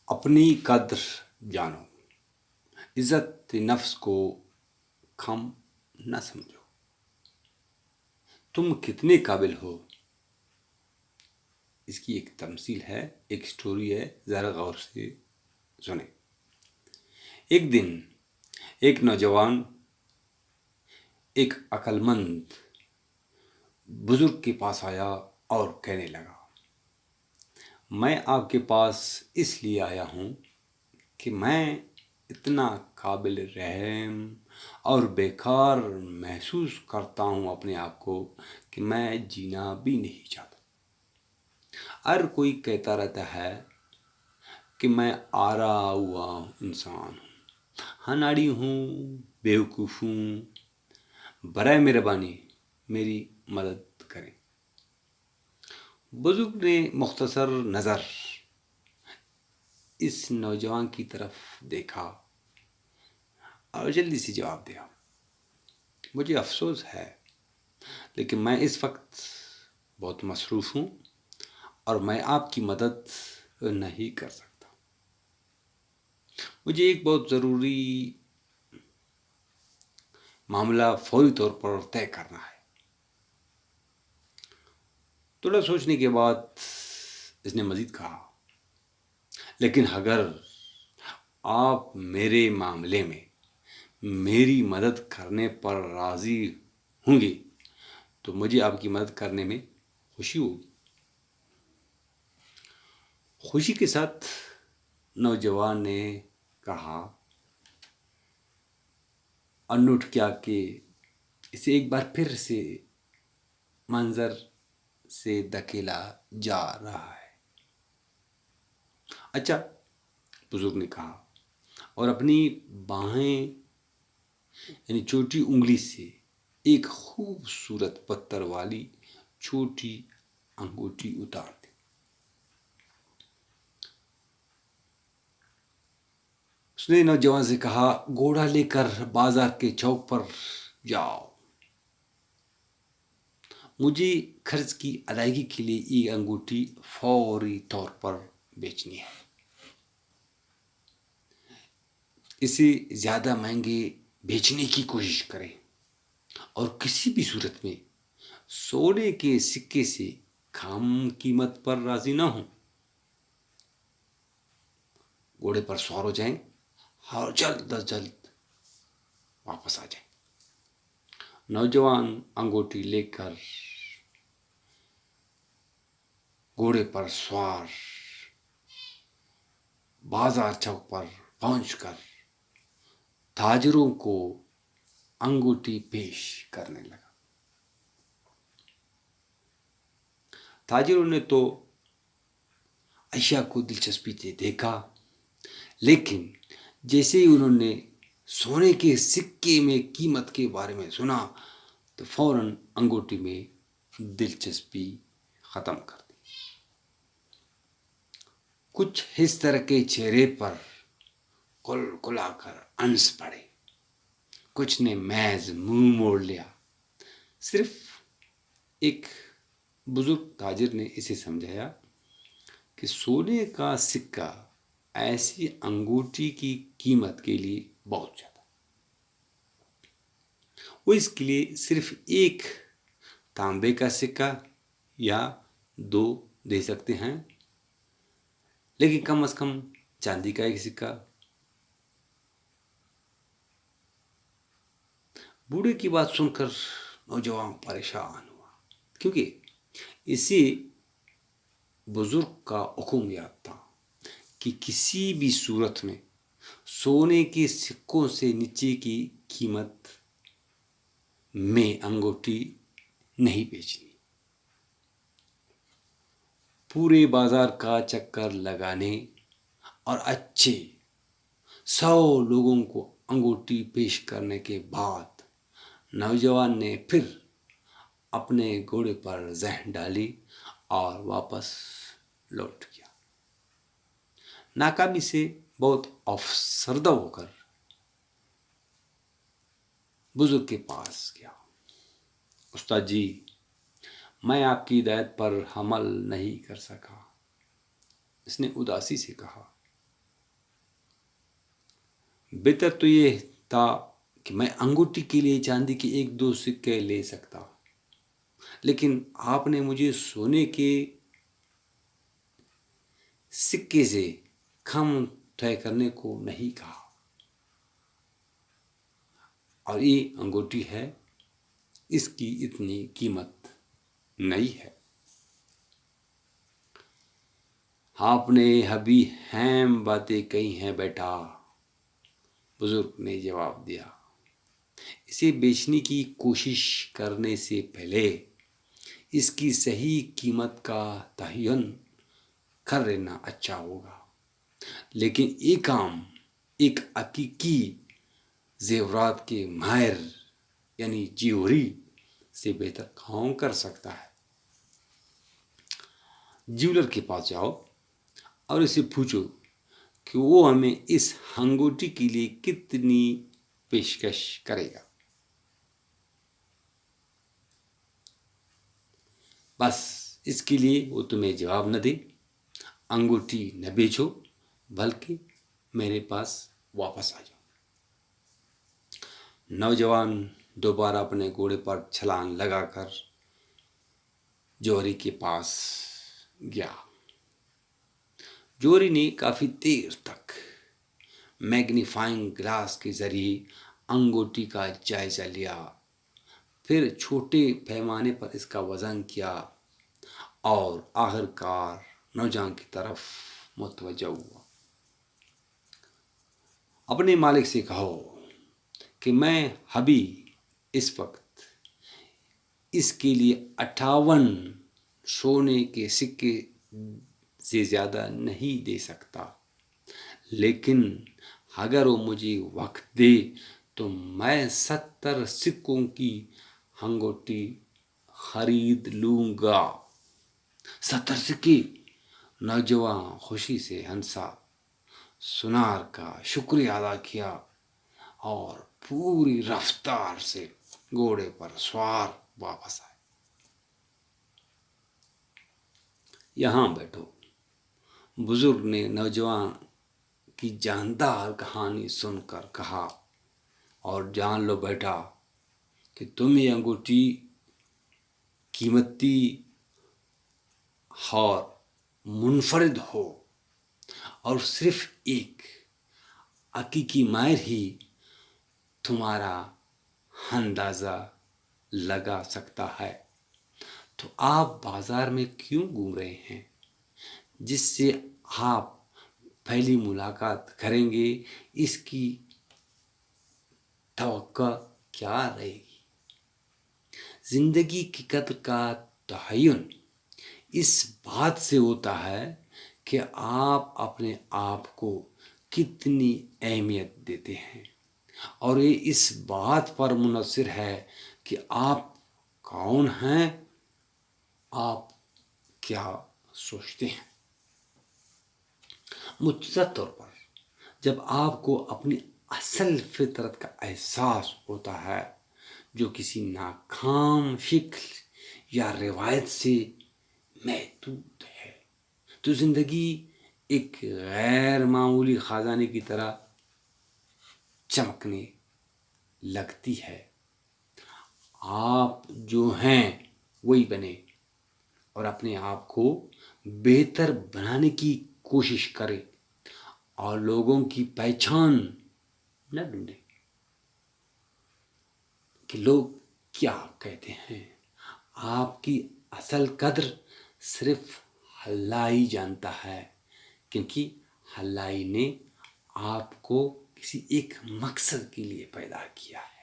اپنی قدر جانو، عزت نفس کو کم نہ سمجھو۔ تم کتنے قابل ہو، اس کی ایک تمثیل ہے، ایک سٹوری ہے، ذرا غور سے سنیں۔ ایک دن ایک نوجوان ایک عقل مند بزرگ کے پاس آیا اور کہنے لگا، میں آپ کے پاس اس لیے آیا ہوں کہ میں اتنا قابل رحم اور بیکار محسوس کرتا ہوں اپنے آپ کو کہ میں جینا بھی نہیں چاہتا۔ ہر کوئی کہتا رہتا ہے کہ میں آرا ہوا انسان ہوں، اناڑی ہوں، بیوقوف ہوں، برائے مہربانی میری مدد کریں۔ بزرگ نے مختصر نظر اس نوجوان کی طرف دیکھا اور جلدی سے جواب دیا، مجھے افسوس ہے لیکن میں اس وقت بہت مصروف ہوں اور میں آپ کی مدد نہیں کر سکتا۔ مجھے ایک بہت ضروری معاملہ فوری طور پر طے کرنا ہے۔ تھوڑا سوچنے کے بعد اس نے مزید کہا، لیکن اگر آپ میرے معاملے میں میری مدد کرنے پر راضی ہوں گے تو مجھے آپ کی مدد کرنے میں خوشی ہوگی۔ خوشی کے ساتھ نوجوان نے کہا اور نوٹ کیا کہ اسے ایک بار پھر سے منظر سے دھکیلا جا رہا ہے۔ اچھا، بزرگ نے کہا اور اپنی بائیں یعنی چھوٹی انگلی سے ایک خوبصورت پتھر والی چھوٹی انگوٹھی اتار دی۔ اس نے نوجوان سے کہا، گھوڑا لے کر بازار کے چوک پر جاؤ، مجھے قرض کی ادائیگی کے لیے یہ انگوٹھی فوری طور پر بیچنی ہے۔ اسے زیادہ مہنگے بیچنے کی کوشش کریں اور کسی بھی صورت میں سونے کے سکے سے کم قیمت پر راضی نہ ہوں۔ گھوڑے پر سوار ہو جائیں اور جلد از جلد واپس آ جائیں۔ نوجوان انگوٹھی لے کر گھوڑے پر سوار بازار چوک پر پہنچ کر تاجروں کو انگوٹھی پیش کرنے لگا۔ تاجروں نے تو اشیاء کو دلچسپی سے دیکھا، لیکن جیسے ہی انہوں نے سونے کے سکے میں قیمت کے بارے میں سنا تو فوراً انگوٹھی میں دلچسپی ختم کر دی۔ کچھ اس طرح کے چہرے پر کل کلا کر ہنس پڑے، کچھ نے محض منہ موڑ لیا۔ صرف ایک بزرگ تاجر نے اسے سمجھایا کہ سونے کا سکہ ایسی انگوٹھی کی قیمت کے لیے بہت زیادہ، وہ اس کے لیے صرف ایک تانبے کا سکہ یا دو دے سکتے ہیں، لیکن کم از کم چاندی کا ایک سکہ۔ بوڑھے کی بات سن کر نوجوان پریشان ہوا، کیونکہ اسے بزرگ کا حکم یاد تھا کہ کسی بھی صورت میں سونے کے سکوں سے نیچے کی قیمت میں انگوٹھی نہیں بیچنی۔ پورے بازار کا چکر لگانے اور اچھے 100 لوگوں کو انگوٹھی پیش کرنے کے بعد نوجوان نے پھر اپنے گھوڑے پر ذہن ڈالی اور واپس لوٹ گیا۔ ناکامی سے بہت افسردہ ہو کر بزرگ کے پاس گیا۔ استاد جی، میں آپ کی ہدایت پر عمل نہیں کر سکا، اس نے اداسی سے کہا۔ بہتر تو یہ تھا کہ میں انگوٹھی کے لیے چاندی کے 1-2 سکے لے سکتا، لیکن آپ نے مجھے سونے کے سکے سے کم طے کرنے کو نہیں کہا، اور یہ انگوٹھی ہے، اس کی اتنی قیمت نہیں ہے۔ آپ نے ابھی اہم باتیں کہی ہیں بیٹا، بزرگ نے جواب دیا۔ اسے بیچنے کی کوشش کرنے سے پہلے اس کی صحیح قیمت کا تعین کر لینا اچھا ہوگا، لیکن یہ کام ایک حقیقی زیورات کے ماہر یعنی جیوری سے بہتر کام کر سکتا ہے۔ جیولر کے پاس جاؤ اور اسے پوچھو کہ وہ ہمیں اس انگوٹھی کے لیے کتنی پیشکش کرے گا۔ بس اس کے لیے وہ تمہیں جواب نہ دے، انگوٹھی نہ بیچو، بلکہ میرے پاس واپس آ جاؤ۔ نوجوان دوبارہ اپنے گھوڑے پر چھلانگ لگا کر جوہری کے پاس گیا۔ جوہری نے کافی دیر تک میگنیفائنگ گلاس کے ذریعے انگوٹھی کا جائزہ لیا، پھر چھوٹے پیمانے پر اس کا وزن کیا اور آخر کار نوجوان کی طرف متوجہ ہوا۔ اپنے مالک سے کہو کہ میں ابھی اس وقت اس کے لیے 58 سونے کے سکے سے زیادہ نہیں دے سکتا، لیکن اگر وہ مجھے وقت دے تو میں 70 سکوں کی انگوٹھی خرید لوں گا۔ 70 سکے! نوجوان خوشی سے ہنسا، سونار کا شکریہ ادا کیا اور پوری رفتار سے گھوڑے پر سوار واپس آئے۔ یہاں بیٹھو، بزرگ نے نوجوان کی جاندار کہانی سن کر کہا، اور جان لو بیٹا کہ تم یہ انگوٹھی قیمتی اور منفرد ہو، اور صرف ایک حقیقی ماہر ہی تمہارا اندازہ لگا سکتا ہے۔ تو آپ بازار میں کیوں گھوم رہے ہیں؟ جس سے آپ پہلی ملاقات کریں گے اس کی توقع کیا رہے گی؟ زندگی کی قدر کا تعین اس بات سے ہوتا ہے کہ آپ اپنے آپ کو کتنی اہمیت دیتے ہیں، اور یہ اس بات پر منحصر ہے کہ آپ کون ہیں، آپ کیا سوچتے ہیں۔ مختصر طور پر جب آپ کو اپنی اصل فطرت کا احساس ہوتا ہے، جو کسی ناکام شکل یا روایت سے محدود ہے، تو زندگی ایک غیر معمولی خزانے کی طرح چمکنے لگتی ہے۔ آپ جو ہیں وہی بنے اور اپنے آپ کو بہتر بنانے کی کوشش کریں، اور لوگوں کی پہچان نہ ڈھونڈیں کہ لوگ کیا کہتے ہیں۔ آپ کی اصل قدر صرف اللہ ہی جانتا ہے، کیونکہ اللہ ہی نے آپ کو کسی ایک مقصد کے لیے پیدا کیا ہے۔